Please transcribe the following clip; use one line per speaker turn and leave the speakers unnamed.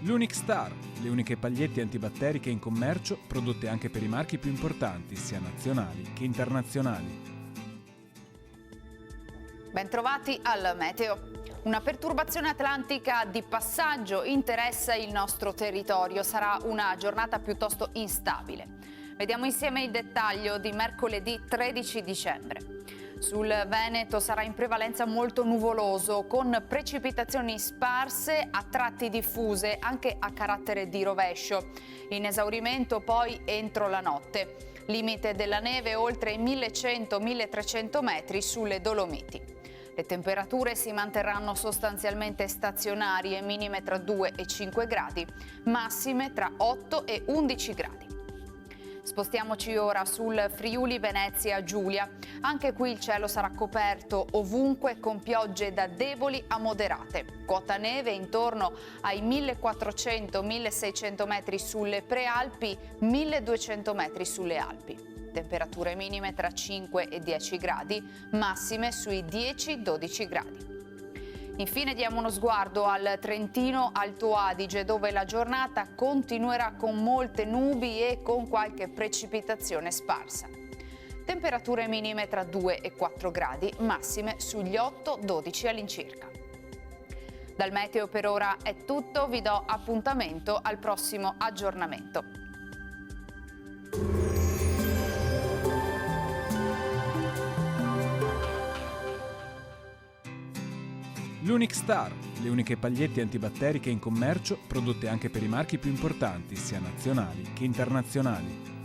L'Unic Star, le uniche pagliette antibatteriche in commercio, prodotte anche per i marchi più importanti, sia nazionali che internazionali.
Bentrovati al Meteo. Una perturbazione atlantica di passaggio interessa il nostro territorio. Sarà una giornata piuttosto instabile. Vediamo insieme il dettaglio di mercoledì 13 dicembre. Sul Veneto sarà in prevalenza molto nuvoloso, con precipitazioni sparse, a tratti diffuse, anche a carattere di rovescio. In esaurimento poi entro la notte. Limite della neve oltre i 1100-1300 metri sulle Dolomiti. Le temperature si manterranno sostanzialmente stazionarie, minime tra 2 e 5 gradi, massime tra 8 e 11 gradi. Spostiamoci ora sul Friuli Venezia Giulia. Anche qui il cielo sarà coperto ovunque con piogge da deboli a moderate. Quota neve intorno ai 1400-1600 metri sulle prealpi, 1200 metri sulle Alpi. Temperature minime tra 5 e 10 gradi, massime sui 10-12 gradi. Infine diamo uno sguardo al Trentino Alto Adige, dove la giornata continuerà con molte nubi e con qualche precipitazione sparsa. Temperature minime tra 2 e 4 gradi, massime sugli 8-12 all'incirca. Dal meteo per ora è tutto, vi do appuntamento al prossimo aggiornamento.
L'Unic Star, le uniche pagliette antibatteriche in commercio, prodotte anche per i marchi più importanti, sia nazionali che internazionali.